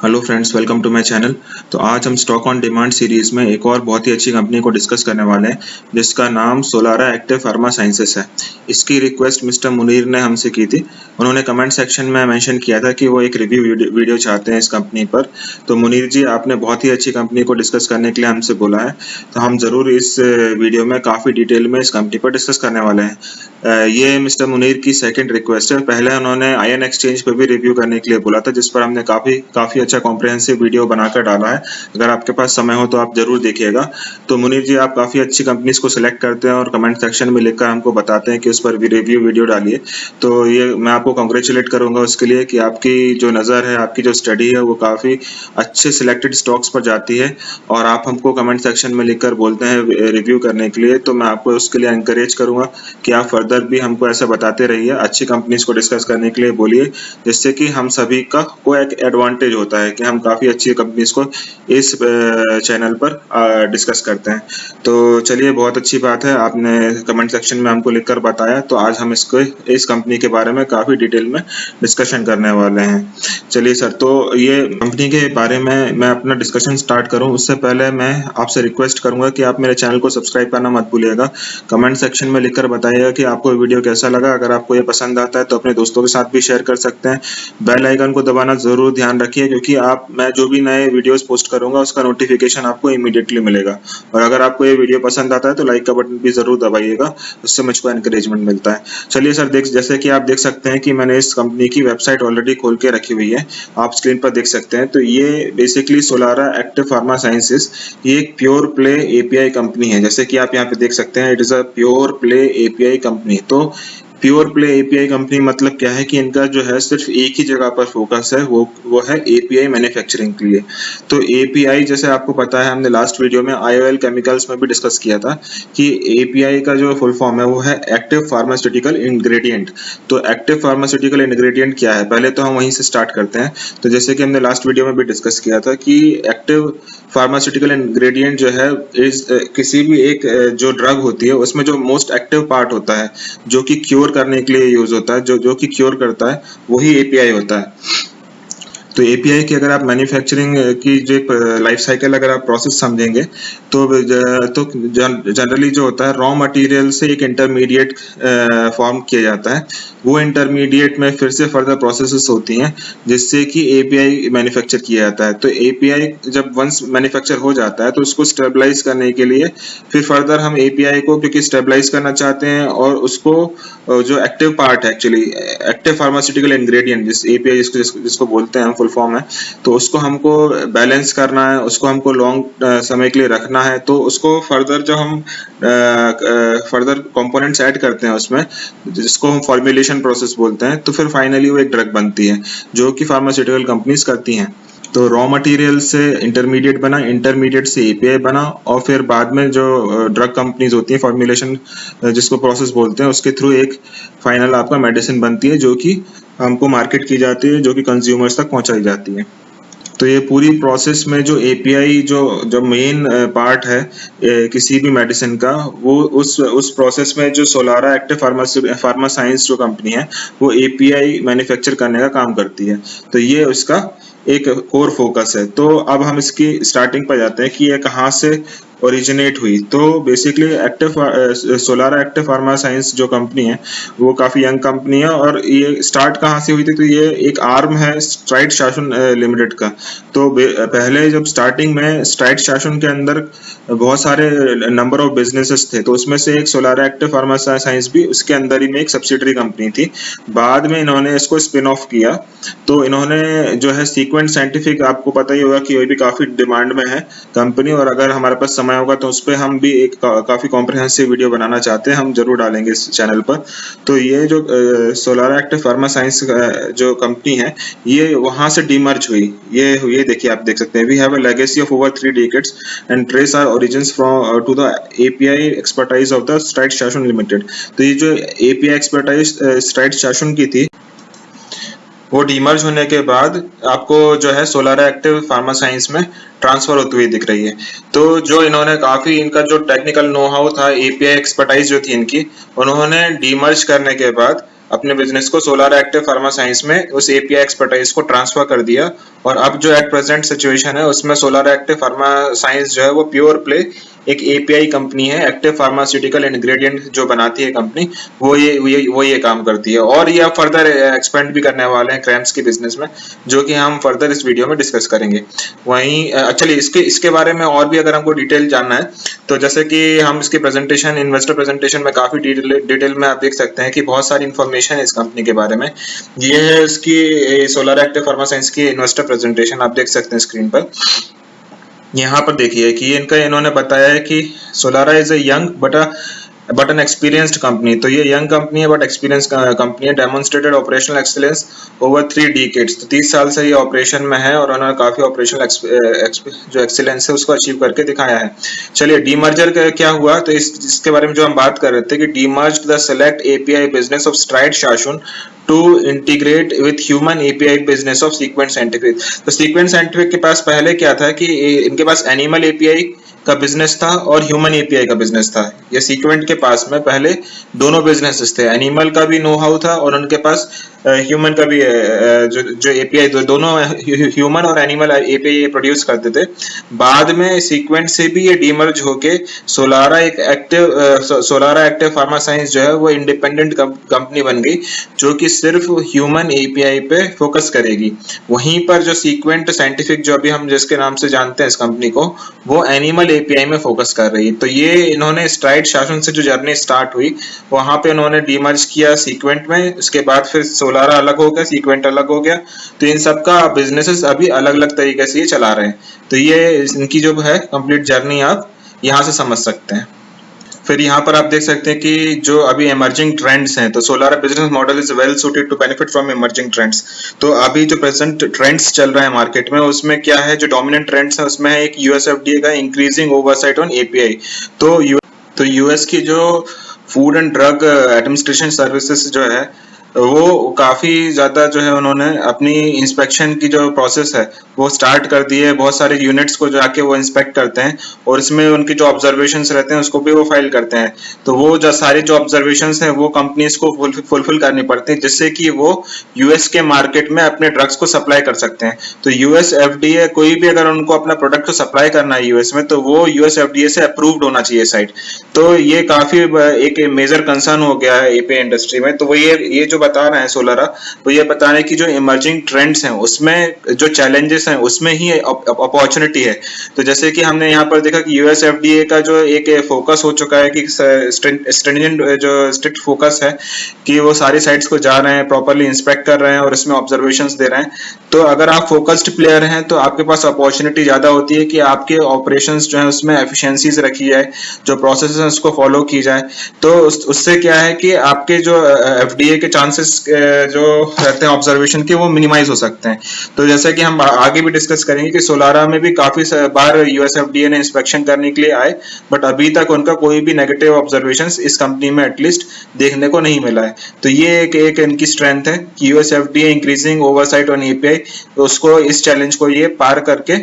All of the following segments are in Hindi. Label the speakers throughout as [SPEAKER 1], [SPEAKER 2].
[SPEAKER 1] Hello friends, welcome to my channel. तो आज हम स्टॉक ऑन डिमांड सीरीज में एक और बहुत ही अच्छी कंपनी को डिस्कस करने वाले हैं जिसका नाम सोलारा एक्टिव फार्मा साइंसेस है। इसकी रिक्वेस्ट मिस्टर मुनीर ने हमसे की थी। उन्होंने कमेंट सेक्शन में मेंशन किया था कि वो एक रिव्यू वीडियो चाहते हैं इस कंपनी पर। तो मुनीर जी, आपने बहुत ही अच्छी कंपनी को डिस्कस करने के लिए हमसे बोला है, तो हम ज़रूर इस वीडियो में काफ़ी डिटेल में इस कंपनी पर डिस्कस करने वाले हैं। ये मिस्टर मुनीर की सेकंड रिक्वेस्ट है। पहले उन्होंने आयन एक्सचेंज पर भी रिव्यू करने के लिए बोला था, जिस पर हमने काफ़ी अच्छा कॉम्प्रिहेंसिव वीडियो बनाकर डाला है। अगर आपके पास समय हो तो आप जरूर देखिएगा। तो मुनीर जी, आप काफ़ी अच्छी कंपनीज को सिलेक्ट करते हैं और कमेंट सेक्शन में लिखकर हमको बताते हैं कि उस पर भी रिव्यू वीडियो डालिए। तो ये मैं आपको कॉन्ग्रेचुलेट करूंगा उसके लिए कि आपकी जो नज़र है, आपकी जो स्टडी है, वो काफ़ी अच्छे सिलेक्टेड स्टॉक्स पर जाती है और आप हमको कमेंट सेक्शन में लिखकर बोलते हैं रिव्यू करने के लिए। तो मैं आपको उसके लिए एनकरेज करूंगा कि आप फर्दर भी हमको ऐसा बताते रहिए, अच्छी कंपनीज को डिस्कस करने के लिए बोलिए, जिससे कि हम सभी का को एक एडवांटेज होता है कि हम काफ़ी अच्छी कंपनीज को इस चैनल पर डिस्कस करते हैं। तो चलिए, बहुत अच्छी बात है, आपने कमेंट सेक्शन में हमको लिखकर बताया। तो आज हम इस कंपनी के बारे में काफ़ी डिटेल में डिस्कशन करने वाले हैं। चलिए सर, तो ये कंपनी के बारे में मैं अपना डिस्कशन स्टार्ट करूं उससे पहले मैं आपसे रिक्वेस्ट करूंगा कि आप मेरे चैनल को सब्सक्राइब करना मत भूलिएगा। कमेंट सेक्शन में लिखकर बताइएगा कि आपको वीडियो कैसा लगा। अगर आपको ये पसंद आता है तो अपने दोस्तों के साथ भी शेयर कर सकते हैं। बेल आइकन को दबाना जरूर ध्यान रखिए, क्योंकि मैं जो भी नए वीडियोस पोस्ट करूंगा उसका नोटिफिकेशन आपको इमीडिएटली मिलेगा। और अगर आपको ये वीडियो पसंद आता है तो लाइक का बटन भी जरूर दबाइएगा, उससे मुझको एनकरेजमेंट मिलता है। चलिए सर, जैसे कि आप देख सकते हैं कि मैंने इस कंपनी की वेबसाइट ऑलरेडी खोल के रखी हुई है, आप स्क्रीन पर देख सकते हैं। तो ये basically Solara active pharma sciences, ये एक प्योर प्ले एपीआई कंपनी है। जैसे कि आप यहाँ पे देख सकते हैं, it is a pure play API company. तो प्योर प्ले एपीआई कंपनी मतलब क्या है कि इनका जो है सिर्फ एक ही जगह पर फोकस है, वो है एपीआई मैन्युफैक्चरिंग के लिए। तो एपीआई, जैसे आपको पता है, हमने लास्ट वीडियो में आईओएल केमिकल्स में भी डिस्कस किया था कि एपीआई का जो फुल फॉर्म है वो है एक्टिव फार्मास्यूटिकल इंग्रेडिएंट। तो एक्टिव फार्मास्यूटिकल इंग्रेडिएंट क्या है, पहले तो हम वहीं से स्टार्ट करते हैं। तो जैसे कि हमने लास्ट वीडियो में भी डिस्कस किया था कि एक्टिव फार्मास्यूटिकल इंग्रेडिएंट जो है किसी भी एक जो ड्रग होती है उसमें जो मोस्ट एक्टिव पार्ट होता है, जो कि क्योर करने के लिए यूज होता है, जो कि क्योर करता है, वही एपीआई होता है। तो एपीआई की अगर आप मैन्युफैक्चरिंग की जो लाइफ साइकिल अगर आप प्रोसेस समझेंगे तो जनरली जो होता है, रॉ मटेरियल से एक इंटरमीडिएट फॉर्म किया जाता है। वो इंटरमीडिएट में फिर से फर्दर प्रोसेसेस होती हैं जिससे कि एपीआई मैन्युफैक्चर किया जाता है। तो एपीआई जब वंस मैन्युफैक्चर हो जाता है तो उसको स्टेबलाइज करने के लिए फिर फर्दर हम एपीआई को क्योंकि स्टेबलाइज करना चाहते हैं और उसको जो एक्टिव पार्ट है, एक्चुअली एक्टिव फार्मास्यूटिकल इंग्रेडिएंट जिस एपीआई जिसको बोलते हैं, फुल फॉर्म है, तो उसको हमको बैलेंस करना है, उसको हमको लॉन्ग समय के लिए रखना है। तो उसको फर्दर जो हम फर्दर कंपोनेंट्स ऐड करते हैं उसमें, जिसको हम फॉर्मुलेशन प्रोसेस बोलते हैं, तो फिर फाइनली वो एक ड्रग बनती है जो कि फार्मास्यूटिकल कंपनीज करती हैं। तो रॉ मटेरियल से इंटरमीडिएट बना, इंटरमीडिएट से एपीआई बना, और फिर बाद में जो ड्रग कंपनीज होती हैं, फॉर्मुलेशन जिसको प्रोसेस बोलते हैं, उसके थ्रू एक फाइनल आपका मेडिसिन बनती है जो कि हमको मार्केट की जाती है, जो कि कंज्यूमर्स तक पहुंचाई जाती है। तो ये पूरी प्रोसेस में जो एपीआई जो मेन पार्ट है किसी भी मेडिसिन का, वो उस प्रोसेस में जो सोलारा एक्टिव फार्मा साइंस जो कंपनी है वो एपीआई मैन्युफैक्चर करने का काम करती है। तो ये उसका एक कोर फोकस है। तो अब हम इसकी स्टार्टिंग पर जाते हैं कि ये कहाँ से ओरिजिनेट हुई। तो basically Solara active pharma science जो कंपनी है वो काफ़ी यंग कंपनी है, और ये स्टार्ट कहाँ से हुई थी, तो ये एक आर्म है स्ट्राइड शासन लिमिटेड का। तो पहले जब स्टार्टिंग में स्ट्राइड शासन के अंदर बहुत सारे नंबर ऑफ बिजनेसेस थे, तो उसमें से एक सोलारा एक्टिव फार्मा साइंस भी उसके अंदर ही में एक सब्सिडरी कंपनी थी। बाद में इन्होंने इसको स्पिन ऑफ किया। तो इन्होंने जो है सीक्वेंट साइंटिफिक, आपको पता ही होगा कि ये भी काफ़ी डिमांड में है कंपनी, और अगर हमारे पास समय होगा तो उस पर हम भी एक काफ़ी कॉम्प्रिहेंसिव वीडियो बनाना चाहते हैं, हम जरूर डालेंगे इस चैनल पर। तो ये जो सोलारा एक्टिव फार्मा साइंस जो कंपनी है, ये वहाँ से डीमर्ज हुई। ये देखिए, आप देख सकते हैं, we have a legacy of over 3 decades and trace our origins from to the API expertise of the Stride Shasun limited. तो ये जो एपीआई एक्सपर्टाइज स्ट्राइड शासन की थी, वो डीमर्ज होने के बाद आपको जो है सोलारा एक्टिव फार्मा साइंस में ट्रांसफर होती हुई दिख रही है। तो जो इन्होंने काफी इनका जो टेक्निकल नो हाउ था, एपीआई एक्सपर्टाइज जो थी इनकी, उन्होंने डीमर्ज करने के बाद अपने बिजनेस को सोलारा एक्टिव फार्मा साइंस में उस एपीआई एक्सपर्टाइज को ट्रांसफर कर दिया और अब जो एट प्रेजेंट सिचुएशन है उसमें सोलारा एक्टिव फार्मा साइंस जो है वो प्योर प्ले एक एपीआई कंपनी है, एक्टिव फार्मास्यूटिकल इंग्रेडिएंट जो बनाती है कंपनी, वो ये काम करती है और ये अब फर्दर एक्सपेंड भी करने वाले हैं क्रैम्स के बिजनेस में, जो कि हम फर्दर इस वीडियो में डिस्कस करेंगे। वहीं चलिए इसके बारे में और भी अगर हमको डिटेल जानना है तो जैसे कि हम इसके प्रेजेंटेशन इन्वेस्टर प्रेजेंटेशन में काफी डिटेल में आप देख सकते हैं कि बहुत सारी इन्फॉर्मेशन है इस कंपनी के बारे में। ये है इसकी सोलारा एक्टिव फार्मा साइंस की इन्वेस्टर प्रेजेंटेशन, आप देख सकते हैं स्क्रीन पर। यहाँ पर देखिए कि इन्होंने बताया है कि Solara is a young but N experienced company. तो ये यंग कंपनी है बट एक्सपीरियंस कंपनी है। Demonstrated operational excellence over 3 decades. तो 30 साल से ये ऑपरेशन में है और उन्होंने काफी ऑपरेशनल जो एक्सीलेंस है उसको अचीव करके दिखाया है। चलिए डीमर्जर क्या हुआ, तो इसके बारे में जो हम बात कर रहे थे कि demerge the select API business of Strides Shasun to integrate with human API business of Sequent Scientific. तो सीक्वेंट साइंटिफिक के पास पहले क्या था कि इनके पास एनिमल एपीआई का बिजनेस था और ह्यूमन एपीआई का बिजनेस था। ये सीक्वेंट के पास में पहले दोनों बिजनेसेस थे, एनिमल का भी नो हाउ था और उनके पास ह्यूमन का भी जो एपीआई दोनों ह्यूमन और एनिमल एपीआई प्रोड्यूस करते थे। बाद में सीक्वेंट से भी ये डीमर्ज होके सोलारा एक्टिव फार्मा साइंस जो है वो इंडिपेंडेंट कंपनी बन गई जो कि सिर्फ ह्यूमन एपीआई पे फोकस करेगी। वहीं पर जो सीक्वेंट साइंटिफिक जो अभी हम जिसके नाम से जानते हैं इस कंपनी को, वो एनिमल एपीआई में फोकस कर रही है। तो ये इन्होंने स्ट्राइड शासन से जो जर्नी स्टार्ट हुई वहां पे इन्होंने डीमर्ज किया सीक्वेंट में, उसके बाद फिर सोलारा अलग हो गया, सीक्वेंट अलग हो गया। तो इन सब का बिजनेसेस अभी अलग अलग तरीके से ये चला रहे हैं। तो ये इनकी जो है कंप्लीट जर्नी आप यहाँ से समझ सकते हैं। फिर यहाँ पर आप देख सकते हैं कि जो अभी इमर्जिंग ट्रेंड्स हैं, तो Solara business model is well suited to benefit from emerging trends. तो अभी जो प्रेजेंट ट्रेंड्स चल रहा है मार्केट में उसमें क्या है, जो डोमिनेंट ट्रेंड्स है उसमें है एक यूएसएफडीए का इंक्रीजिंग ओवरसाइट ऑन एपीआई। तो यूएस की जो food and drug administration services जो है वो काफी ज्यादा जो है उन्होंने अपनी इंस्पेक्शन की जो प्रोसेस है वो स्टार्ट कर दी है। बहुत सारे यूनिट्स को जाके वो इंस्पेक्ट करते हैं और इसमें उनकी जो ऑब्जर्वेशंस रहते हैं उसको भी वो फाइल करते हैं। तो वो जो सारी जो ऑब्जर्वेशंस हैं वो कंपनीज को फुलफिल करनी पड़ती है जिससे कि वो यूएस के मार्केट में अपने ड्रग्स को सप्लाई कर सकते हैं। तो यूएस एफडीए कोई भी अगर उनको अपना प्रोडक्ट को सप्लाई करना है यूएस में तो वो यूएस एफडीए से अप्रूव्ड होना चाहिए साइट। तो ये काफी एक मेजर कंसर्न हो गया है एपीआई इंडस्ट्री में। तो वो ये जो बता रहे हैं सोलारा, वो ये बता रहे हैं कि जो इमर्जिंग ट्रेंड्स हैं उसमें जो चैलेंजेस हैं उसमें ही अपॉर्चुनिटी है। तो जैसे कि हमने यहाँ पर देखा कि यूएस एफडीए का जो एक फोकस हो चुका है कि स्ट्रिंजेंट जो स्ट्रिक्ट फोकस है कि वो सारी साइट्स को जा रहे हैं, प्रॉपर्ली इंस्पेक्ट कर रहे हैं और इसमें ऑब्जर्वेशंस दे रहे हैं। तो अगर आप फोकस्ड प्लेयर हैं तो आपके पास अपॉर्चुनिटी ज्यादा होती है कि आपके ऑपरेशंस जो है उसमें एफिशिएंसीज रखी जाए, जो प्रोसेस है उसको फॉलो की जाए। तो उससे क्या है कि आपके जो एफडीए के चांसेस जो रहते हैं ऑब्जर्वेशन के वो मिनिमाइज हो सकते हैं। तो जैसा कि हम आगे भी डिस्कस करेंगे कि सोलारा में भी काफी बार यूएस एफडीए ने इंस्पेक्शन करने के लिए आए बट अभी तक उनका कोई भी नेगेटिव ऑब्जर्वेशंस इस कंपनी में एटलीस्ट देखने को नहीं मिला है। तो ये एक इनकी स्ट्रेंथ है कि US FDA increasing oversight on API, उसको इस चैलेंज को ये पार करके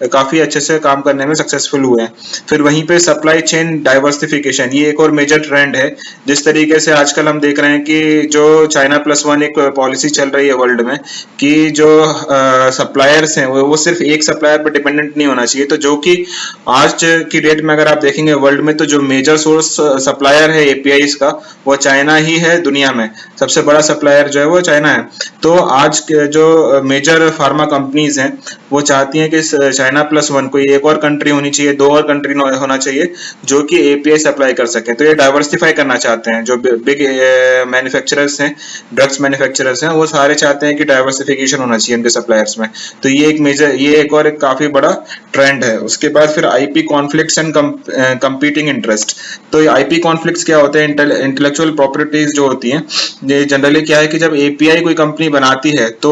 [SPEAKER 1] काफी अच्छे से काम करने में सक्सेसफुल हुए हैं। फिर वहीं पे सप्लाई चेन डाइवर्सिफिकेशन, ये एक और मेजर ट्रेंड है। जिस तरीके से आजकल हम देख रहे हैं कि जो चाइना +1 एक पॉलिसी चल रही है वर्ल्ड में कि जो सप्लायर्स हैं वो सिर्फ एक सप्लायर पर डिपेंडेंट नहीं होना चाहिए। तो जो कि आज की डेट में अगर आप देखेंगे वर्ल्ड में तो जो मेजर सोर्स सप्लायर है एपीआईज का वो चाइना ही है। दुनिया में सबसे बड़ा सप्लायर जो है वो चाइना है। तो आज के जो मेजर फार्मा कंपनीज हैं वो चाहती हैं कि चाइना +1 कोई एक और कंट्री होनी चाहिए, 2 और कंट्री होना चाहिए जो कि एपीआई सप्लाई कर सके। तो ये डाइवर्सिफाई करना चाहते हैं। जो बिग मैन्युफैक्चरर्स हैं, ड्रग्स मैन्युफैक्चरर्स हैं, वो सारे चाहते हैं कि डाइवर्सिफिकेशन होना चाहिए उनके सप्लायर्स में। तो ये एक और काफी बड़ा ट्रेंड है। उसके बाद फिर IP conflicts and competing interest. तो आईपी कॉन्फ्लिक्ट्स क्या होते हैं, इंटेलेक्चुअल प्रॉपर्टीज जो होती हैं, ये जनरली क्या है कि जब एपीआई कोई कंपनी बनाती है तो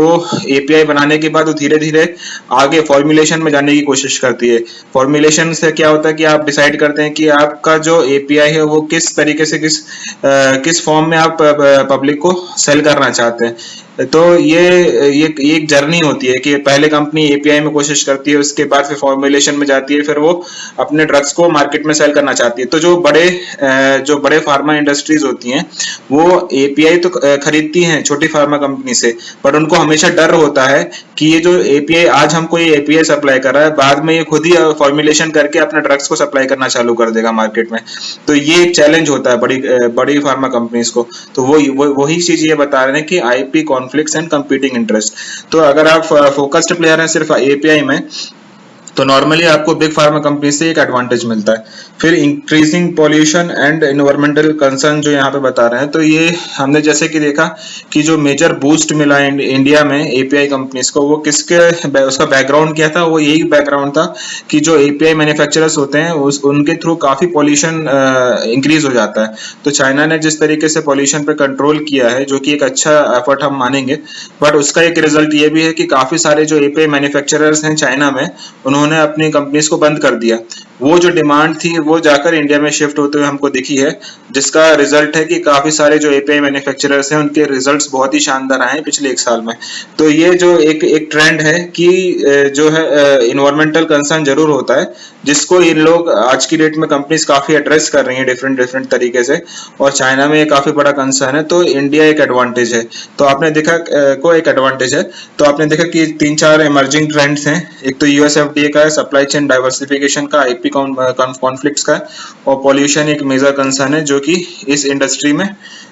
[SPEAKER 1] एपीआई बनाने के बाद वो धीरे धीरे आगे फॉर्मुलेशन में जाने की कोशिश करती है। फॉर्मुलेशन से क्या होता है कि आप डिसाइड करते हैं कि आपका जो एपीआई है वो किस तरीके से किस फॉर्म में आप पब्लिक को सेल करना चाहते हैं। तो ये एक जर्नी होती है कि पहले कंपनी एपीआई में कोशिश करती है, उसके बाद फिर फॉर्मुलेशन में जाती है, फिर वो अपने ड्रग्स को मार्केट में सेल करना चाहती है। तो जो बड़े फार्मा इंडस्ट्रीज होती हैं वो एपीआई तो खरीदती हैं छोटी फार्मा कंपनी से, पर उनको हमेशा डर होता है कि ये जो एपीआई आज हमको ये एपीआई सप्लाई कर रहा है, बाद में ये खुद ही फॉर्मुलेशन करके अपने ड्रग्स को सप्लाई करना चालू कर देगा मार्केट में। तो ये एक चैलेंज होता है बड़ी फार्मा कंपनीज को। तो वही चीज ये बता रहे हैं कि IP conflicts and competing interest. तो अगर आप फोकस्ड प्लेयर हैं सिर्फ एपीआई में, तो नॉर्मली आपको बिग फार्मा कंपनी से एक एडवांटेज मिलता है। फिर increasing pollution and environmental concern जो यहाँ पे बता रहे हैं, तो ये हमने जैसे कि देखा कि जो मेजर बूस्ट मिला इंडिया में एपीआई कंपनीज को, वो उसका बैकग्राउंड क्या था? वो यही बैकग्राउंड था कि जो एपीआई मैन्युफैक्चरर्स होते हैं उनके थ्रू काफी पॉल्यूशन इंक्रीज हो जाता है। तो चाइना ने जिस तरीके से पॉल्यूशन पे कंट्रोल किया है, जो कि एक अच्छा एफर्ट हम मानेंगे, बट उसका एक रिजल्ट ये भी है कि काफी सारे जो एपीआई मैन्युफैक्चरर्स हैं चाइना में, उन्होंने अपनी कंपनीज को बंद कर दिया। वो जो डिमांड थी वो जाकर इंडिया में शिफ्ट होते हुए हमको दिखी है, जिसका रिजल्ट है कि काफी सारे जो एपीआई मैन्युफैक्चरर्स हैं उनके रिजल्ट्स बहुत ही शानदार आए पिछले 1 साल में। तो ये जो एक ट्रेंड है कि जो है इन्वायरमेंटल कंसर्न जरूर होता है, जिसको इन लोग आज की डेट में कंपनीज काफी एड्रेस कर रही हैं डिफरेंट तरीके से, और चाइना में ये काफी बड़ा कंसर्न है। तो इंडिया एक एडवांटेज है। तो आपने देखा एक एडवांटेज है। तो आपने देखा कि 3-4 इमर्जिंग ट्रेंड्स हैं। एक तो यूएसएफडीए का है, सप्लाई चेन डाइवर्सिफिकेशन का, आईपी कॉन्फ्लिक्ट्स का, और पॉल्यूशन एक मेजर कंसर्न है जो कि इस इंडस्ट्री में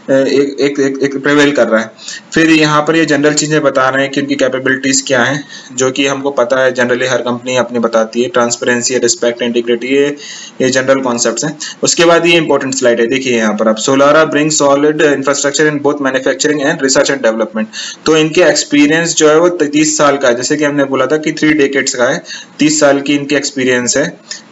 [SPEAKER 1] एक प्रिवेल कर रहा है। फिर यहाँ पर ये जनरल चीजें बता रहे हैं कि उनकी कैपेबिलिटीज क्या हैं, जो कि हमको पता है जनरली हर कंपनी अपनी बताती है। ट्रांसपेरेंसी, रिस्पेक्ट, इंटीग्रिटी, ये जनरल कॉन्सेप्ट्स हैं। उसके बाद ये इंपॉर्टेंट स्लाइड है, देखिए यहाँ पर आप, Solara bring solid infrastructure in both manufacturing and research and development. तो इनके एक्सपीरियंस जो है वो 30 साल का है, जैसे कि हमने बोला था कि 3 डेकेड्स का है, 30 साल की इनकी एक्सपीरियंस है,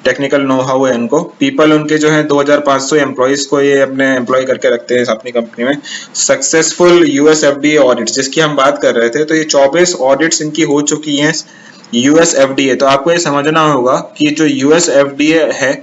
[SPEAKER 1] टेक्निकल नो हाउ है इनको। पीपल उनके जो है 2500 एम्प्लॉइज को ये अपने एम्प्लॉय करके रखते हैं अपनी कंपनी में। सक्सेसफुल यूएसएफडीए ऑडिट्स जिसकी हम बात कर रहे थे, तो ये 24 ऑडिट्स इनकी हो चुकी हैं यूएसएफडीए। तो आपको ये समझना होगा कि जो यूएसएफडीए है,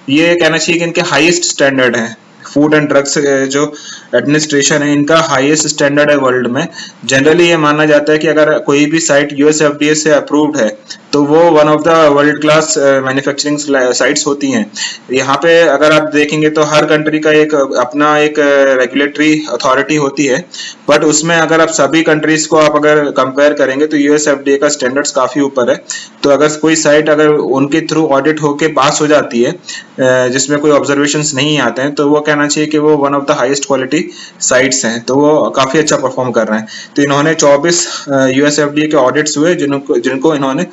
[SPEAKER 1] ये कहना चाहिए कि इनके हाईएस्ट स्टैंडर्ड है। फूड एंड ड्रग्स जो एडमिनिस्ट्रेशन है, इनका हाईएस्ट स्टैंडर्ड है वर्ल्ड में। जनरली ये माना जाता है कि अगर कोई भी साइट यूएसएफडीए से अप्रूव्ड है, तो वो one of the world class manufacturing sites होती हैं। यहाँ पे अगर आप देखेंगे तो हर कंट्री का अपना एक रेगुलेटरी अथॉरिटी होती है, बट उसमें अगर आप सभी कंट्रीज को आप अगर कंपेयर करेंगे तो यूएसएफडीए का स्टैंडर्ड्स काफी ऊपर है। तो अगर कोई साइट अगर उनके थ्रू ऑडिट होके पास हो जाती है, जिसमें कोई ऑब्जर्वेशंस नहीं आते हैं, तो वो कहना चाहिए कि वो one of the highest quality sites हैं। तो वो काफी अच्छा परफॉर्म कर रहे हैं। तो इन्होंने 24 यूएसएफडीए के ऑडिट्स हुए, जिनको इन्होंने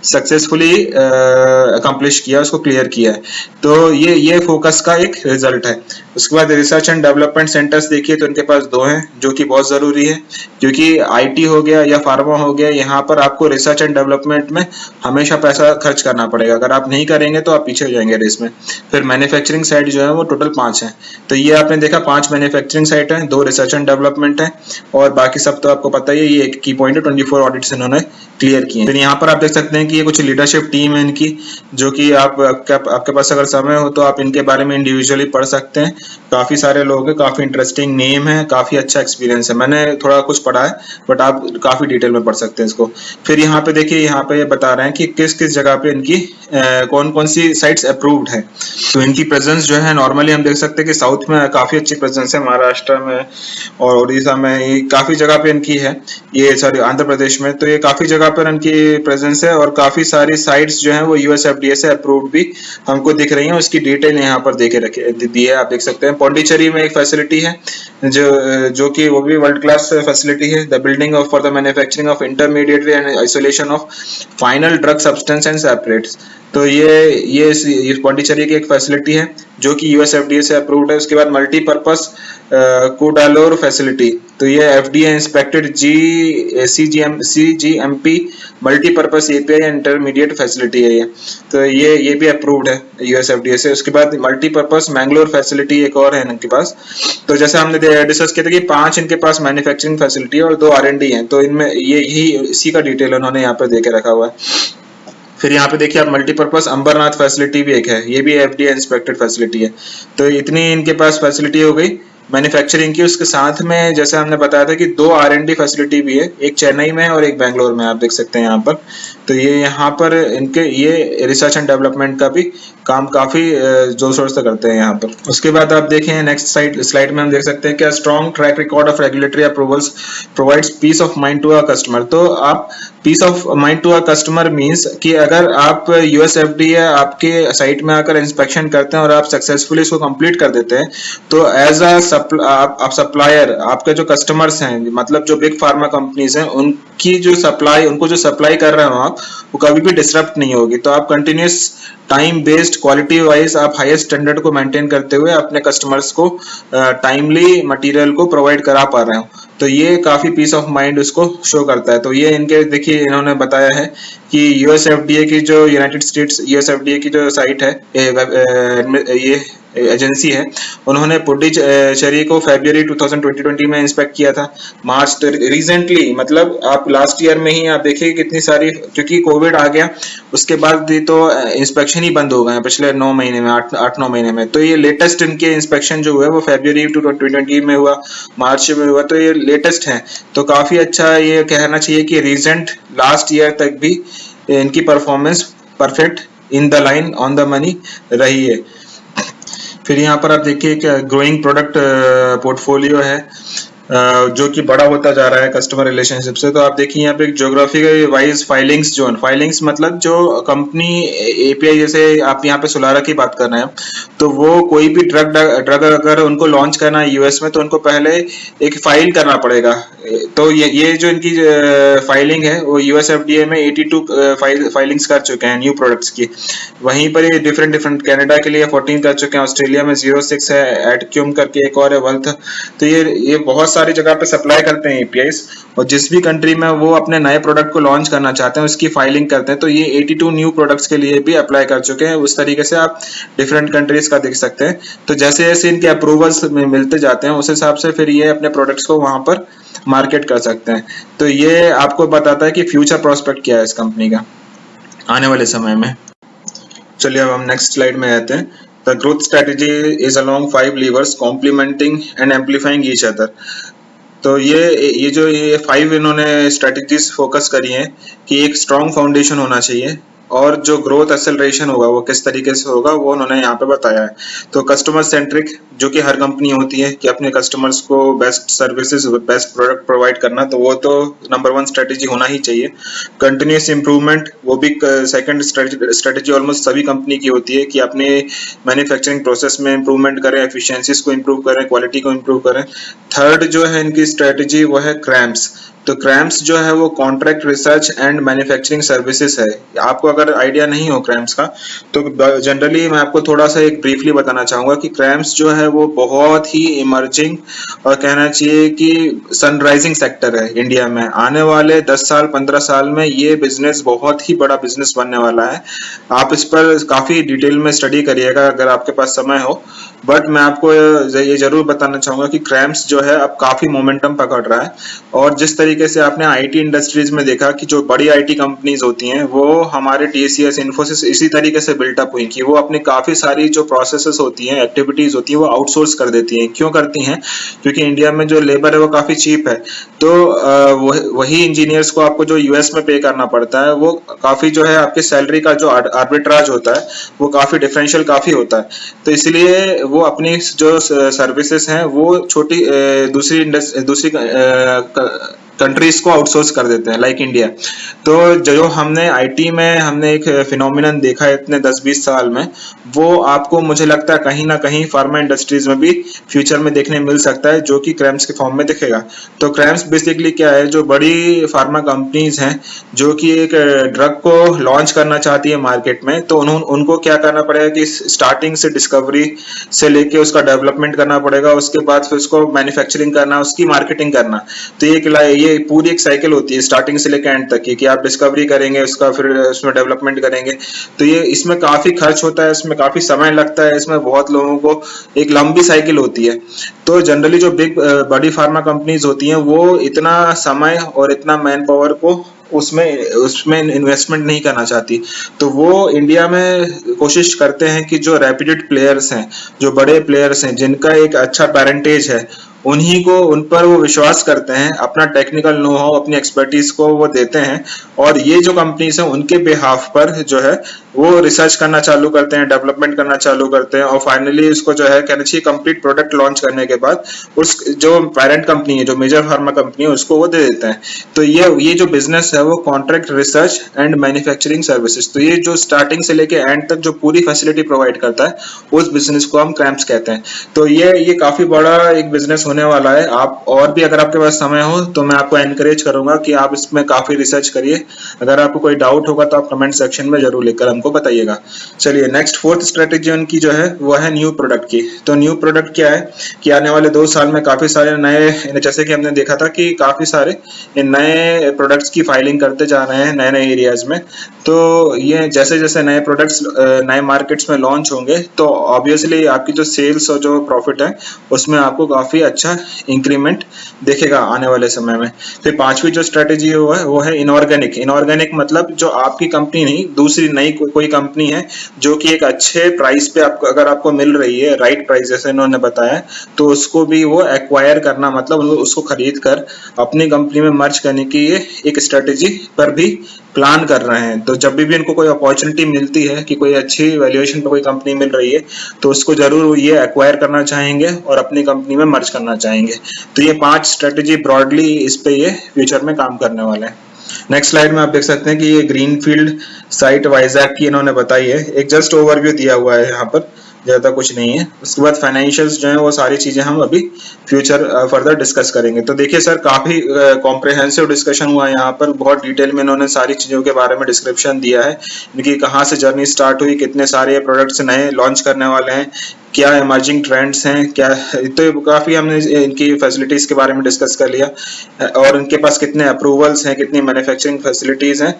[SPEAKER 1] सक्सेसफुली अकम्प्लिश किया, उसको क्लियर किया है। तो ये फोकस का एक रिजल्ट है। उसके बाद रिसर्च एंड डेवलपमेंट सेंटर्स देखिए तो इनके पास 2 हैं, जो कि बहुत जरूरी है, क्योंकि आईटी हो गया या फार्मा हो गया, यहाँ पर आपको रिसर्च एंड डेवलपमेंट में हमेशा पैसा खर्च करना पड़ेगा। अगर आप नहीं करेंगे तो आप पीछे हो जाएंगे रेस में। फिर मैन्युफैक्चरिंग साइट जो है वो टोटल 5 है। तो ये आपने देखा 5 मैन्युफैक्चरिंग साइट है, 2 रिसर्च एंड डेवलपमेंट है, और बाकी सब तो आपको पता ही है। ये एक की पॉइंट है, 24 ऑडिट्स इन्होंने क्लियर किए। फिर यहाँ पर आप देख सकते हैं कि ये कुछ लीडरशिप टीम है इनकी, जो कि आपके पास अगर समय हो तो आप इनके बारे में इंडिविजुअली पढ़ सकते हैं। काफी सारे लोग हैं, काफी इंटरेस्टिंग नेम है, काफी अच्छा एक्सपीरियंस है। मैंने थोड़ा कुछ पढ़ा है, बट आप काफी डिटेल में पढ़ सकते हैं इसको। फिर यहाँ पे देखिए, यहाँ पे ये बता रहे हैं कि किस किस जगह पे इनकी कौन कौन सी साइट्स अप्रूव्ड है। तो इनकी प्रेजेंस जो है नॉर्मली हम देख सकते हैं कि साउथ में काफी अच्छी प्रेजेंस है, महाराष्ट्र में और उड़ीसा में, ये काफी जगह पे इनकी है। ये सॉरी आंध्र प्रदेश में, तो ये काफी जगह पर इनकी प्रेजेंस है, और काफी सारी साइट्स जो है वो यूएसएफडीए से अप्रूव्ड भी हमको दिख रही है। उसकी डिटेल यहाँ पर दी है, आप देख सकते हैं। पौंडीचेरी में एक फैसिलिटी है जो कि वो भी वर्ल्ड क्लास फैसिलिटी है। The building of for the manufacturing of intermediate and isolation of final drug substance and separates. तो ये पौंडीचेरी की एक फैसिलिटी है जो कि यूएसएफडीए से अप्रूव्ड है। उसके बाद मल्टीपर्पस कुडालोर फैसिलिटी, तो ये FDA inspected cGMP multipurpose API intermediate facility है ये। तो ये भी अप्रूव्ड है यूएसएफडीए से। उसके बाद मल्टीपर्पस मैंगलोर फैसिलिटी एक और है इनके पास। तो जैसे हमने डिस्कस किया था कि 5 इनके पास मैन्युफैक्चरिंग फैसिलिटी है और 2 R&D हैं। तो इनमें इसी का डिटेल उन्होंने यहाँ पर देके रखा हुआ है। फिर यहाँ पे देखिए आप मल्टीपर्पस अंबरनाथ फैसिलिटी भी एक है, ये भी एफडीए इंस्पेक्टेड फैसिलिटी है। तो इतनी इनके पास फैसिलिटी हो गई मैन्युफैक्चरिंग की। उसके साथ में जैसे हमने बताया था कि 2 R&D फैसिलिटी भी है, एक चेन्नई में है और एक बेंगलोर में, आप देख सकते हैं यहाँ पर। तो ये यहाँ पर इनके ये रिसर्च एंड डेवलपमेंट का भी काम काफी जोर शोर से करते हैं यहाँ पर। उसके बाद आप देखें नेक्स्ट स्लाइड में हम देख सकते हैं कि strong track record of regulatory approvals provides peace of mind to a customer. तो आप peace of mind to a customer means कि अगर आप USFDA आपके साइट में आकर इंस्पेक्शन करते हैं और आप सक्सेसफुली इसको कंप्लीट कर देते हैं, तो एज आप सप्लायर, आपके जो कस्टमर्स हैं, मतलब जो बिग फार्मा कंपनीज हैं, उनको जो सप्लाई कर रहे हो आप, वो कभी भी डिसरप्ट नहीं होगी। तो आप continuous time based quality wise आप हाईएस्ट स्टैंडर्ड को मेंटेन करते हुए अपने कस्टमर्स को टाइमली मटेरियल को प्रोवाइड करा पा रहे हो। तो ये काफी पीस ऑफ माइंड उसको शो करता है। तो ये इनके देखिए इन्होंने बताया है कि USFDA की जो यूनाइटेड स्टेट्स USFDA की जो साइट है, ये एजेंसी है, उन्होंने पुडुचेरी को फरवरी 2020 में इंस्पेक्ट किया था। मार्च रिसेंटली, मतलब आप लास्ट ईयर में ही आप देखिए कितनी सारी, क्योंकि कोविड आ गया उसके बाद तो इंस्पेक्शन ही बंद हो गए पिछले 9 महीने में, 8-9 महीने में। तो ये लेटेस्ट इनके इंस्पेक्शन जो हुआ है वो फरवरी 2020 में हुआ, मार्च में हुआ, तो ये लेटेस्ट है। तो काफी अच्छा ये कहना चाहिए कि रिसेंट लास्ट ईयर तक भी इनकी performance perfect, in the line, on the money रही है। फिर यहाँ पर आप देखिए कि ग्रोइंग प्रोडक्ट पोर्टफोलियो है जो कि बड़ा होता जा रहा है कस्टमर रिलेशनशिप से। तो आप देखिए यहाँ पे geography wise filings zone, filings मतलब जो कंपनी API, जैसे आप यहाँ पे सोलारा की बात कर रहे हैं, तो वो कोई भी ड्रग अगर उनको लॉन्च करना है US में, तो उनको पहले एक फाइल करना पड़ेगा। तो ये जो इनकी फाइलिंग है वो USFDA में 82 फाइलिंग्स कर चुके हैं न्यू प्रोडक्ट्स की। वहीं पर ये डिफरेंट कैनेडा के लिए 14 कर चुके हैं, ऑस्ट्रेलिया में 06 है, एडक्यूम करके एक और है, वल्थ। तो ये बहुत सारी जगह पे सप्लाई करते हैं APIs, और जिस भी कंट्री में वो अपने नए प्रोडक्ट को लॉन्च करना चाहते हैं उसकी फाइलिंग करते हैं। तो ये 82 न्यू प्रोडक्ट्स के लिए भी अप्लाई कर चुके हैं। उस तरीके से आप डिफरेंट कंट्रीज का देख सकते हैं। तो जैसे जैसे इनके अप्रूवल्स मिलते जाते हैं उस हिसाब से फिर ये अपने प्रोडक्ट्स को वहां पर मार्केट कर सकते हैं। तो ये आपको बताता है कि फ्यूचर प्रोस्पेक्ट क्या है इस कंपनी का आने वाले समय में। चलिए अब हम नेक्स्ट स्लाइड में आते हैं। The growth strategy is along 5 levers complementing and amplifying each other। तो ये 5 इन्होंने स्ट्रेटजीज फोकस करी हैं कि एक स्ट्रॉन्ग फाउंडेशन होना चाहिए, और जो ग्रोथ एक्सेलरेशन होगा वो किस तरीके से होगा वो उन्होंने यहाँ पे बताया है। तो कस्टमर सेंट्रिक, जो कि हर कंपनी होती है कि अपने कस्टमर्स को best services, best product provide करना, तो वो तो नंबर 1 स्ट्रेटेजी होना ही चाहिए। कंटिन्यूस इंप्रूवमेंट, वो भी सेकंड स्ट्रेटेजी ऑलमोस्ट सभी कंपनी की होती है कि अपने मैन्युफैक्चरिंग प्रोसेस में इंप्रूवमेंट करें, एफिशिएंसीज को इंप्रूव करें, क्वालिटी को इंप्रूव करें। थर्ड जो है इनकी स्ट्रेटेजी वो है क्रैम्स। तो क्रैम्स जो है वो contract research and manufacturing services है। आपको अगर आइडिया नहीं हो क्रैम्स का, तो जनरली मैं आपको थोड़ा सा एक ब्रीफली बताना चाहूंगा कि क्रैम्स जो है वो बहुत ही इमर्जिंग और कहना चाहिए कि सनराइजिंग सेक्टर है इंडिया में। आने वाले 10 साल 15 साल में ये बिजनेस बहुत ही बड़ा बिजनेस बनने वाला है। आप इस पर काफी डिटेल में स्टडी करिएगा अगर आपके पास समय हो। बट मैं आपको ये जरूर बताना चाहूंगा कि क्रैम्स जो है अब काफी मोमेंटम पकड़ रहा है। और जिस तरीके से आपने IT इंडस्ट्रीज में देखा कि जो बड़ी IT कंपनीज होती हैं वो हमारे TCS, इन्फोसिस इसी तरीके से बिल्टअप हुई कि वो अपनी काफी सारी जो प्रोसेसेस होती हैं, एक्टिविटीज होती हैं, वो आउटसोर्स कर देती हैं। क्यों करती हैं? क्योंकि इंडिया में जो लेबर है वो काफी चीप है। तो वही इंजीनियर्स को आपको जो US में पे करना पड़ता है, वो काफी जो है आपकी सैलरी का जो आर्बिट्राज होता है वो काफी डिफरेंशियल काफी होता है। तो इसलिए वो अपनी जो सर्विसेज हैं वो छोटी दूसरी कंट्रीज को आउटसोर्स कर देते हैं, लाइक इंडिया। तो जो हमने IT में हमने एक फिनोमिनन देखा है इतने 10-20 साल में, वो आपको मुझे लगता है कहीं ना कहीं फार्मा इंडस्ट्रीज में भी फ्यूचर में देखने मिल सकता है, जो कि क्रैम्स के फॉर्म में दिखेगा। तो क्रैम्स बेसिकली क्या है, जो बड़ी फार्मा कंपनीज हैं जो कि एक ड्रग को लॉन्च करना चाहती है मार्केट में, तो उनको क्या करना पड़ेगा कि स्टार्टिंग से डिस्कवरी से लेके उसका डेवलपमेंट करना पड़ेगा, उसके बाद फिर उसको मैन्युफैक्चरिंग करना, उसकी मार्केटिंग करना। तो ये पूरी एक साइकिल होती है स्टार्टिंग से लेकर एंड तक की, कि आप डिस्कवरी करेंगे, उसका फिर उसमें डेवलपमेंट करेंगे। तो ये इसमें काफी खर्च होता है, इसमें काफी समय लगता है, इसमें बहुत लोगों को एक लंबी साइकिल होती है। तो जनरली जो बड़ी फार्मा कंपनीज होती हैं वो इतना समय और इतना मैन पावर को उसमें उसमें इन्वेस्टमेंट नहीं करना चाहती, तो वो इंडिया में कोशिश करते हैं कि जो रेप्यूटेड प्लेयर्स हैं, जो बड़े प्लेयर्स हैं, जिनका एक अच्छा पेरेंटेज है, उन्हीं को उन पर वो विश्वास करते हैं, अपना टेक्निकल नो हाउ, अपनी एक्सपर्टीज को वो देते हैं, और ये जो कंपनीज हैं उनके बिहाफ पर जो है वो रिसर्च करना चालू करते हैं, डेवलपमेंट करना चालू करते हैं, और फाइनली इसको जो है कहना चाहिए कंप्लीट प्रोडक्ट लॉन्च करने के बाद उस जो पेरेंट कंपनी है, जो मेजर फार्मा कंपनी है, उसको वो दे देते हैं। तो ये जो बिजनेस है वो contract research and manufacturing services, तो ये जो स्टार्टिंग से लेके एंड तक जो पूरी फैसिलिटी प्रोवाइड करता है, उस बिजनेस को हम क्रैम्प्स कहते हैं। तो ये काफी बड़ा एक बिजनेस होने वाला है। आप और भी अगर आपके पास समय हो तो मैं आपको एनकरेज करूंगा कि आप इसमें काफी रिसर्च करिए। अगर आपको कोई डाउट होगा तो आप कमेंट सेक्शन में जरूर लिखकर हमको बताइएगा। चलिए, नेक्स्ट फोर्थ स्ट्रेटेजी उनकी जो है वो है न्यू प्रोडक्ट की। तो न्यू प्रोडक्ट क्या है कि आने वाले 2 साल में काफी सारे नए, जैसे कि हमने देखा था कि काफी सारे नए प्रोडक्ट्स की फाइलिंग करते जा रहे हैं नए नए एरियाज में। तो ये जैसे जैसे नए प्रोडक्ट्स नए मार्केट्स में लॉन्च होंगे तो ऑब्वियसली आपकी जो सेल्स और जो प्रॉफिट है उसमें आपको काफी अच्छा इंक्रीमेंट दिखेगा आने वाले समय में। फिर पांचवी जो स्ट्रेटेजी है वो है इनऑर्गेनिक। इनऑर्गेनिक मतलब जो आपकी कंपनी नहीं, दूसरी नई कोई कंपनी है जो कि एक अच्छे प्राइस पे आपको, अगर आपको मिल रही है राइट प्राइस जैसे इन्होंने बताया, तो उसको भी वो एक्वायर करना, मतलब उसको खरीद कर अपनी कंपनी में मर्ज करने की ये एक स्ट्रेटेजी पर भी प्लान कर रहे हैं। तो जब भी इनको कोई अपॉर्चुनिटी मिलती है कि कोई अच्छी वैल्यूएशन पे कोई कंपनी मिल रही है तो उसको जरूर ये एक्वायर करना चाहेंगे और अपनी कंपनी में मर्ज करना चाहेंगे। तो ये 5 स्ट्रेटेजी ब्रॉडली इस पे ये फ्यूचर में काम करने वाले हैं। नेक्स्ट स्लाइड में आप देख सकते हैं कि ये ग्रीनफील्ड साइट वाइजैक की इन्होंने बताई है। एक जस्ट ओवरव्यू दिया हुआ है यहाँ पर, ज्यादा कुछ नहीं है। उसके बाद फाइनेंशियल्स जो है वो सारी चीजें हम अभी फ्यूचर फर्दर डिस्कस करेंगे। तो देखिए सर, काफी कॉम्प्रिहेंसिव डिस्कशन हुआ है यहाँ पर, बहुत डिटेल में इन्होंने सारी चीजों के बारे में डिस्क्रिप्शन दिया है, इनकी कहाँ से जर्नी स्टार्ट हुई, कितने सारे प्रोडक्ट्स नए लॉन्च करने वाले हैं, क्या इमर्जिंग ट्रेंड्स हैं, क्या, तो काफी हमने इनकी फैसिलिटीज के बारे में डिस्कस कर लिया, और इनके पास कितने अप्रूवल्स हैं, कितनी मैन्युफैक्चरिंग फैसिलिटीज हैं,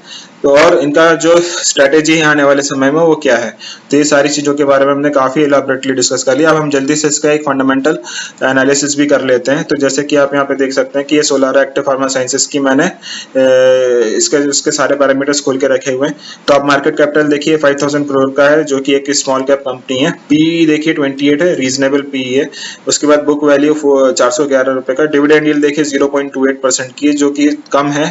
[SPEAKER 1] तो और इनका जो स्ट्रेटेजी है आने वाले समय में वो क्या है। तो ये सारी चीजों के बारे में हमने काफी एलाबोरेटली डिस्कस कर लिया। अब हम जल्दी से इसका एक फंडामेंटल एनालिसिस भी कर लेते हैं। तो जैसे कि आप यहाँ पे देख सकते हैं कि ये सोलारा एक्टिव फार्मा साइंसेस की मैंने इसके सारे पैरामीटर्स खोल के रखे हुए हैं। तो आप मार्केट कैपिटल देखिए 5000 करोड़ का है, जो कि एक स्मॉल कैप कंपनी है। पी देखिए 28 है, रीजनेबल पी है। उसके बाद बुक वैल्यू 411 रुपए का। डिविडेंड यील्ड देखिए 0.28% की है, जो कि कम है।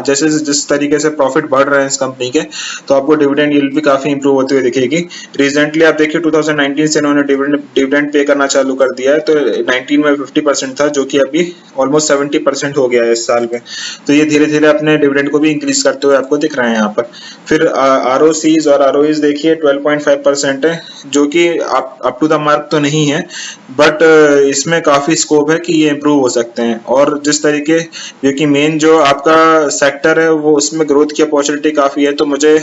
[SPEAKER 1] जैसे जिस तरीके से प्रॉफिट बढ़ रहे हैं इस कंपनी के, तो आपको डिविडेंड यील्ड भी काफी इंप्रूव होती हुई दिखेगी। रिसेंटली आप देखिए 2019 से इन्होंने डिविडेंड पे करना चालू कर दिया है। तो 19 में 50% था, जो कि अभी ऑलमोस्ट 70% हो गया है इस साल में। तो ये धीरे धीरे अपने डिविडेंड को भी इंक्रीज करते हुए आपको दिख रहे हैं यहाँ पर। फिर आरओसीज और आरओईज देखिए 12.5% है, जो कि अप टू द मार्क तो नहीं है, बट इसमें काफी स्कोप है कि ये इम्प्रूव हो सकते हैं। और जिस तरीके, क्योंकि मेन जो आपका सेक्टर है वो उसमें ग्रोथ की अपॉर्चुनिटी काफी है, तो मुझे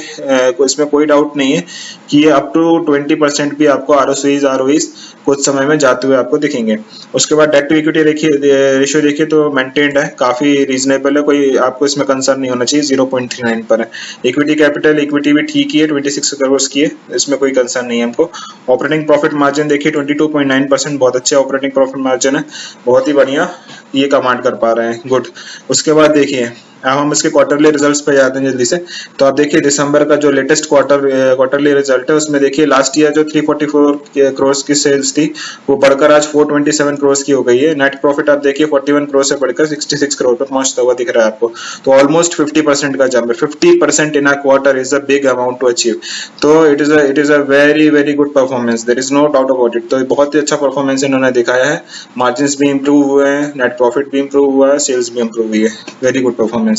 [SPEAKER 1] इसमें कोई डाउट नहीं है कि ये अप टू 20% भी आपको आरओईज कुछ समय में जाते हुए आपको दिखेंगे। उसके बाद डेट टू इक्विटी रेशियो देखिए तो मेंटेन्ड है, काफी रीजनेबल है, कोई आपको इसमें कंसर्न नहीं होना चाहिए, 0.39 पर है। इक्विटी कैपिटल इक्विटी भी ठीक ही है, 26 करोड़ की है, इसमें कोई कंसर्न नहीं है हमको। ऑपरेटिंग प्रॉफिट मार्जिन देखिए 22.9%, बहुत अच्छे ऑपरेटिंग प्रॉफिट मार्जिन है, बहुत ही बढ़िया ये कमांड कर पा रहे हैं, गुड। उसके बाद देखिए अब हम इसके क्वार्टरली रिजल्ट्स पे जाते हैं जल्दी से। तो आप देखिए दिसंबर का जो लेटेस्ट क्वार्टरली रिजल्ट है, उसमें देखिए लास्ट ईयर जो 344 करोड़ की सेल्स थी वो बढ़कर आज 427 करोड़ की हो गई है। नेट प्रॉफिट आप देखिए 41 करोड़ से बढ़कर 66 करोड़ पे पहुंचता हुआ दिख रहा है आपको। तो ऑलमोस्ट 50% का जंप है। 50% in a quarter is a big amount to achieve. तो it is a very very good performance, there is no doubt about it. तो बहुत ही अच्छा परफॉर्मेंस इन्होंने दिखाया है, मार्जिन भी इंप्रूव हुए हैं, नेट प्रॉफिट भी इंप्रूव हुआ है, सेल्स भी इंप्रूव हुई है, वेरी गुड परफॉर्मेंस।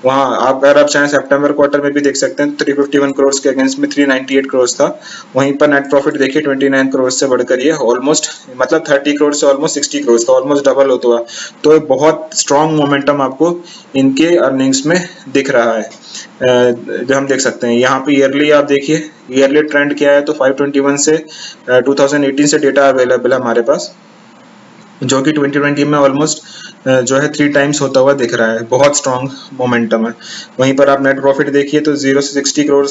[SPEAKER 1] वहाँ अगर आप चाहें सितंबर क्वार्टर में भी देख सकते हैं, 351 करोड़ के अगेंस्ट में 398 करोड़ था। वहीं पर नेट प्रॉफिट देखिए 29 करोड़ से बढ़कर ये ऑलमोस्ट, मतलब 30 करोड़ से ऑलमोस्ट 60 करोड़ का ऑलमोस्ट डबल होता हुआ। तो बहुत स्ट्रॉन्ग मोमेंटम आपको इनके अर्निंग्स में दिख रहा है, जो हम देख सकते हैं। यहाँ पे ईयरली आप देखिए, ईयरली ट्रेंड क्या है, तो 521 से 2018 से डेटा अवेलेबल है हमारे पास, जो कि 2020 में ऑलमोस्ट जो है 3 टाइम्स होता हुआ दिख रहा है, बहुत स्ट्रॉन्ग मोमेंटम है। वहीं पर आप नेट प्रॉफिट देखिए तो 0 से 60 करोड़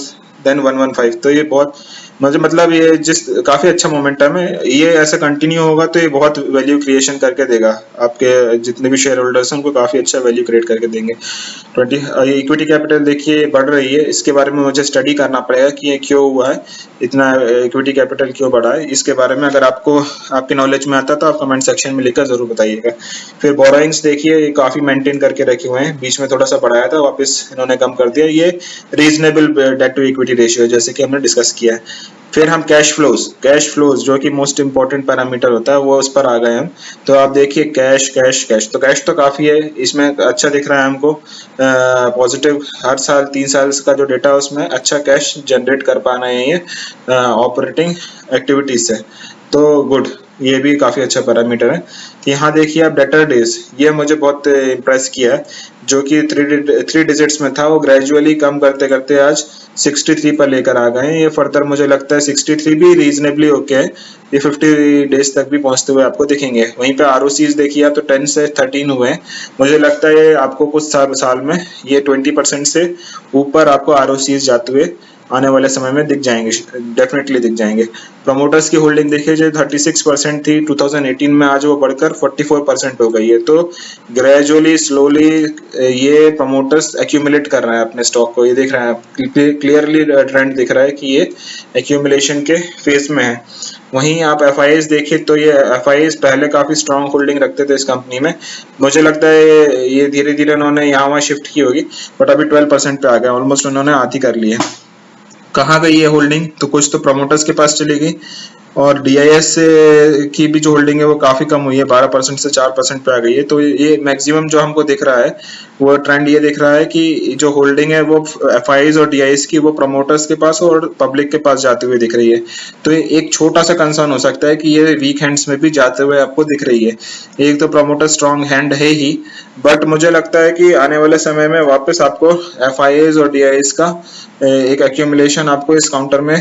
[SPEAKER 1] देन 115, तो ये बहुत मुझे मतलब ये काफी अच्छा मोमेंटम है, ये ऐसा कंटिन्यू होगा तो ये बहुत वैल्यू क्रिएशन करके देगा, आपके जितने भी शेयर होल्डर्स हैं उनको काफी अच्छा वैल्यू क्रिएट करके देंगे। 20 इक्विटी कैपिटल देखिए बढ़ रही है, इसके बारे में मुझे स्टडी करना पड़ेगा कि ये क्यों हुआ है, इतना इक्विटी कैपिटल क्यों बढ़ा है। इसके बारे में अगर आपको आपकी नॉलेज में आता है तो आप कमेंट सेक्शन में लिखकर जरूर बताइएगा। फिर बोरोइंग्स देखिए, ये काफी मेंटेन करके रखे हुए हैं, बीच में थोड़ा सा बढ़ाया था, वापस इन्होंने कम कर दिया। ये reasonable debt to equity ratio जैसे कि हमने डिस्कस किया है। फिर हम कैश फ्लोज जो कि मोस्ट इंपॉर्टेंट पैरामीटर होता है वो उस पर आ गए हम। तो आप देखिए कैश तो काफी है, इसमें अच्छा दिख रहा है हमको, पॉजिटिव हर साल 3 साल का जो डेटा है उसमें अच्छा कैश जनरेट कर पाना है ये ऑपरेटिंग एक्टिविटीज से, तो गुड, ये भी काफी अच्छा पैरामीटर है। यहाँ देखिए आप डेटर डेज, ये मुझे बहुत इम्प्रेस किया है, जो कि 3 डिजिट्स में था, वो ग्रेजुअली कम करते करते आज 63 पर लेकर आ गए हैं। ये फर्दर मुझे लगता है 63 भी रीजनेबली ओके है, ये 50 डेज तक भी पहुंचते हुए आपको दिखेंगे। वहीं पे आरओसीज देखिए तो 10 से 13 हुए हैं, मुझे लगता है आपको कुछ साल में ये 20% से ऊपर आपको आरओसीज जाते हुए आने वाले समय में दिख जाएंगे, डेफिनेटली दिख जाएंगे। प्रमोटर्स की होल्डिंग देखिए जो 36% थी 2018 में, आज वो बढ़कर 44% हो गई है। तो ग्रेजुअली स्लोली ये प्रमोटर्स एक्यूमुलेट कर रहे हैं अपने स्टॉक को, ये देख रहे हैं क्लियरली ट्रेंड दिख रहा है कि ये एक्यूमुलेशन के फेज में है। वहीं आप एफआईएस देखिए तो ये एफआईएस पहले काफी स्ट्रांग होल्डिंग रखते थे इस कंपनी में, मुझे लगता है ये धीरे धीरे उन्होंने यहाँ वहाँ शिफ्ट की होगी, बट अभी 12% पे आ गया, ऑलमोस्ट उन्होंने आधी कर ली है। कहाँ गई ये होल्डिंग, तो कुछ तो प्रमोटर्स के पास चली गई, और डीआईएस की भी जो होल्डिंग है वो काफी कम हुई है, 12% से 4% पे आ गई है। तो ये मैक्सिमम जो हमको दिख रहा है वो ट्रेंड ये दिख रहा है कि जो होल्डिंग है वो एफआईज और डीआईएस की वो प्रमोटर्स के पास और पब्लिक के पास जाते हुए दिख रही है। तो एक छोटा सा कंसर्न हो सकता है कि ये वीक हैंड्स में भी जाते हुए आपको दिख रही है। एक तो प्रमोटर स्ट्रॉन्ग हैंड है ही, बट मुझे लगता है कि आने वाले समय में वापस आपको एफआईएस और डीआईएस का एक एक्यूमुलेशन आपको इस काउंटर में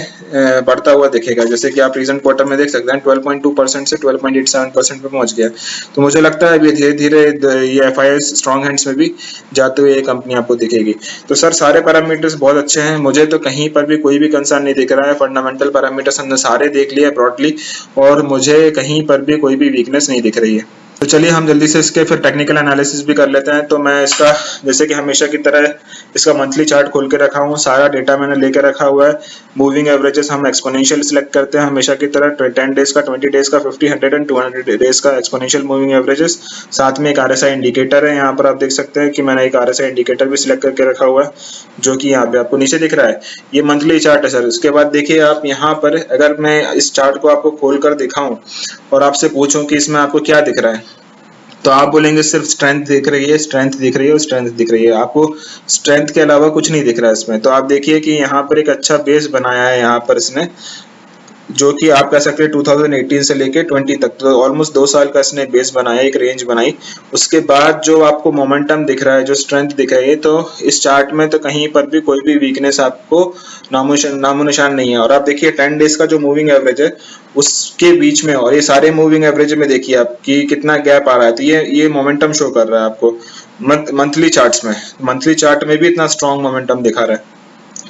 [SPEAKER 1] बढ़ता हुआ दिखेगा, जैसे कि आप रीसेंट क्वार्टर में देख सकते हैं 12.2% से 12.87% पे पहुंच गया। तो मुझे लगता है अभी धीरे धीरे ये एफआईएस स्ट्रॉन्ग हैंड्स में भी जाते हुए ये कंपनी आपको दिखेगी। तो सर सारे पैरामीटर्स बहुत अच्छे हैं, मुझे तो कहीं पर भी कोई भी कंसर्न नहीं दिख रहा है। फंडामेंटल पैरामीटर्स हमने सारे देख लिए ब्रॉडली, और मुझे कहीं पर भी कोई भी वीकनेस नहीं दिख रही है। तो चलिए हम जल्दी से इसके फिर टेक्निकल एनालिसिस भी कर लेते हैं। तो मैं इसका जैसे कि हमेशा की तरह इसका मंथली चार्ट खोल के रखा हूँ, सारा डेटा मैंने लेकर रखा हुआ है। मूविंग एवरेजेस हम एक्सपोनेंशियल सिलेक्ट करते हैं हमेशा की तरह, 10 डेज का, 20 डेज का, 50, 100 एंड 200 डेज का एक्सपोनेंशियल मूविंग एवरेजेस। साथ में एक आरएसआई इंडिकेटर है, यहाँ पर आप देख सकते हैं कि मैंने एक आरएसआई इंडिकेटर भी सिलेक्ट करके रखा हुआ है, जो कि यहाँ पे आपको नीचे दिख रहा है। ये मंथली चार्ट है सर। उसके बाद देखिए आप यहाँ पर, अगर मैं इस चार्ट को आपको खोल कर दिखाऊं और आपसे पूछूं कि इसमें आपको क्या दिख रहा है, तो आप बोलेंगे सिर्फ स्ट्रेंथ दिख रही है, स्ट्रेंथ दिख रही है और स्ट्रेंथ दिख रही है, आपको स्ट्रेंथ के अलावा कुछ नहीं दिख रहा है इसमें। तो आप देखिए कि यहाँ पर एक अच्छा बेस बनाया है यहाँ पर इसने, जो कि आप कह सकते हैं 2018 से लेके 20 तक, तो ऑलमोस्ट 2 साल का इसने बेस बनाया, एक रेंज बनाई। उसके बाद जो आपको मोमेंटम दिख रहा है, जो स्ट्रेंथ दिख रही है, तो इस चार्ट में तो कहीं पर भी कोई भी वीकनेस आपको नामो निशान नहीं है। और आप देखिए 10 डेज का जो मूविंग एवरेज है उसके बीच में और ये सारे मूविंग एवरेज में देखिए आप कि कितना गैप आ रहा है। तो ये मोमेंटम शो कर रहा है आपको मंथली चार्ट्स में, मंथली चार्ट में भी इतना स्ट्रॉन्ग मोमेंटम दिखा रहा है।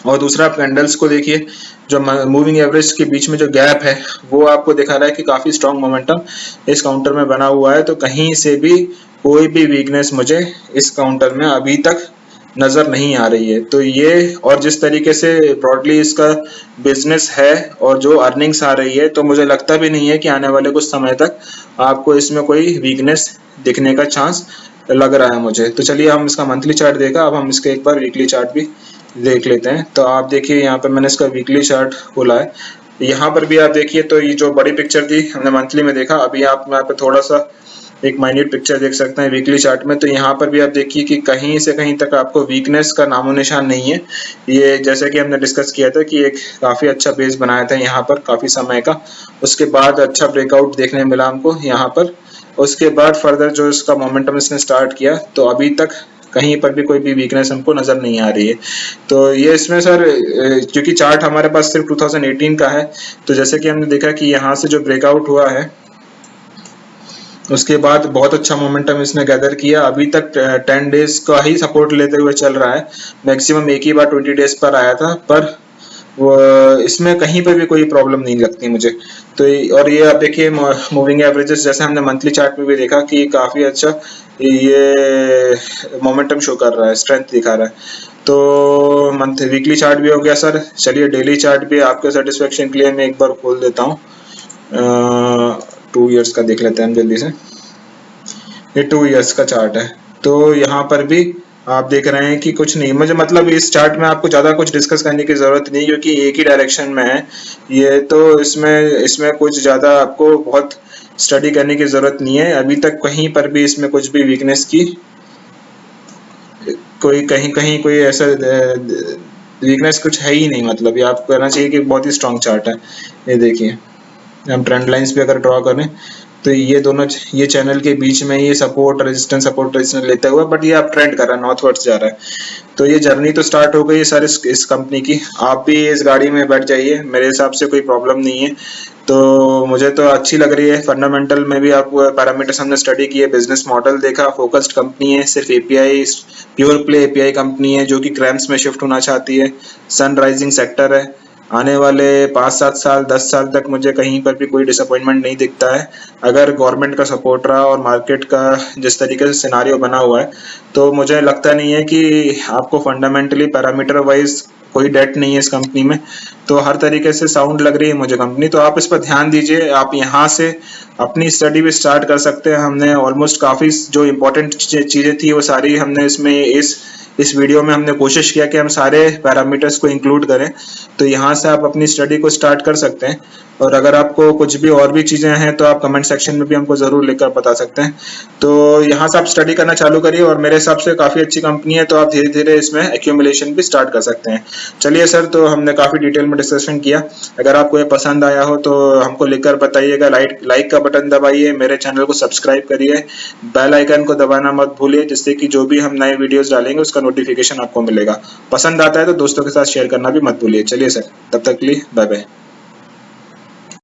[SPEAKER 1] और दूसरा आप कैंडल्स को देखिए, जो मूविंग एवरेज के बीच में जो गैप है वो आपको दिखा रहा है कि काफी स्ट्रॉन्ग मोमेंटम इस काउंटर में बना हुआ है। तो कहीं से भी कोई भी वीकनेस मुझे इस काउंटर में अभी तक नजर नहीं आ रही है। तो ये, और जिस तरीके से ब्रॉडली इसका बिजनेस है और जो अर्निंग्स आ रही है, तो मुझे लगता भी नहीं है कि आने वाले कुछ समय तक आपको इसमें कोई वीकनेस दिखने का चांस लग रहा है मुझे। तो चलिए हम इसका मंथली चार्ट देखा, अब हम इसका एक बार वीकली चार्ट भी देख लेते हैं। तो आप देखिए यहाँ पे मैंने इसका वीकली चार्ट खोला है, यहाँ पर भी आप देखिए तो ये जो बड़ी पिक्चर थी हमने मंथली में देखा, अभी आप यहाँ पे थोड़ा सा एक माइन्यूट पिक्चर देख सकते हैं वीकली चार्ट में। तो यहाँ पर भी आप देखिए कि कहीं से कहीं तक आपको वीकनेस का नामो निशान नहीं है। ये जैसे कि हमने डिस्कस किया था कि एक काफी अच्छा बेस बनाया था यहाँ पर काफी समय का, उसके बाद अच्छा ब्रेकआउट देखने मिला हमको यहाँ पर, उसके बाद फर्दर जो इसका मोमेंटम इसने स्टार्ट किया, तो अभी तक कहीं पर भी कोई भी वीकनेस हमको नजर नहीं आ रही है। तो ये इसमें सर, क्योंकि चार्ट हमारे पास सिर्फ 2018 का है, तो जैसे कि हमने देखा कि यहाँ से जो ब्रेकआउट हुआ है उसके बाद बहुत अच्छा मोमेंटम इसने गैदर किया, अभी तक 10 डेज का ही सपोर्ट लेते हुए चल रहा है। मैक्सिमम एक ही बार 20 डेज पर आया था, पर वो इसमें कहीं पर भी कोई प्रॉब्लम नहीं लगती मुझे। तो और ये आप देखिए मूविंग एवरेजेस जैसे हमने मंथली चार्ट में भी देखा कि काफ़ी अच्छा ये मोमेंटम शो कर रहा है, स्ट्रेंथ दिखा रहा है। तो मंथ वीकली चार्ट भी हो गया सर। चलिए डेली चार्ट भी आपके सेटिस्फेक्शन के लिए मैं एक बार खोल देता हूँ। 2 इयर्स का देख लेते हैं हम जल्दी से। ये 2 इयर्स का चार्ट है। तो यहाँ पर भी आप देख रहे हैं कि कुछ नहीं, मुझे मतलब इस चार्ट में आपको ज़्यादा कुछ डिस्कस करने की ज़रूरत नहीं, क्योंकि एक ही डायरेक्शन में है ये। तो इसमें कुछ ज़्यादा आपको बहुत स्टडी करने की ज़रूरत नहीं है। अभी तक कहीं पर भी इसमें कुछ भी वीकनेस की कहीं कोई ऐसा वीकनेस कुछ है ही नहीं। मतलब ये आपको कहना चाहिए कि बहुत ही स्ट्रॉन्ग चार्ट है। ये देखिए, हम ट्रेंड लाइंस पे अगर ड्रॉ करें तो ये दोनों ये चैनल के बीच में ये सपोर्ट रेजिस्टेंस लेते हुए, बट ये अब ट्रेंड कर रहा है, नॉर्थवर्ड्स जा रहा है। तो ये जर्नी तो स्टार्ट हो गई है सर इस कंपनी की। आप भी इस गाड़ी में बैठ जाइए, मेरे हिसाब से कोई प्रॉब्लम नहीं है। तो मुझे तो अच्छी लग रही है। फंडामेंटल में भी आप पैरामीटर्स हमने स्टडी किए, बिजनेस मॉडल देखा, फोकस्ड कंपनी है, सिर्फ API pure play API company है जो कि क्रैम्स में शिफ्ट होना चाहती है। सन राइजिंग सेक्टर है। आने वाले 5-7 साल 10 साल तक मुझे कहीं पर भी कोई डिसअपॉइंटमेंट नहीं दिखता है। अगर गवर्नमेंट का सपोर्ट रहा और मार्केट का जिस तरीके से सिनारियो बना हुआ है, तो मुझे लगता नहीं है कि आपको फंडामेंटली पैरामीटर वाइज कोई डेट नहीं है इस कंपनी में। तो हर तरीके से साउंड लग रही है मुझे कंपनी। तो आप इस पर ध्यान दीजिए। आप यहाँ से अपनी स्टडी भी स्टार्ट कर सकते हैं। हमने ऑलमोस्ट काफ़ी जो इम्पोर्टेंट चीज़ें थी वो सारी हमने इसमें इस वीडियो में हमने कोशिश किया कि हम सारे पैरामीटर्स को इंक्लूड करें। तो यहाँ से आप अपनी स्टडी को स्टार्ट कर सकते हैं। और अगर आपको कुछ भी और भी चीज़ें हैं तो आप कमेंट सेक्शन में भी हमको ज़रूर लिखकर बता सकते हैं। तो यहाँ से आप स्टडी करना चालू करिए, और मेरे हिसाब से काफ़ी अच्छी कंपनी है, तो आप धीरे धीरे इसमें एक्यूमुलेशन भी स्टार्ट कर सकते हैं। चलिए सर, तो हमने काफ़ी डिटेल में डिस्कशन किया। अगर आपको ये पसंद आया हो तो हमको लिखकर बताइएगा। लाइक का बटन दबाइए, मेरे चैनल को सब्सक्राइब करिए, बेल आइकन को दबाना मत भूलिए, जिससे कि जो भी हम नए वीडियोस डालेंगे उसका नोटिफिकेशन आपको मिलेगा। पसंद आता है तो दोस्तों के साथ शेयर करना भी मत भूलिए। चलिए सर, तब तक के लिए बाय बाय।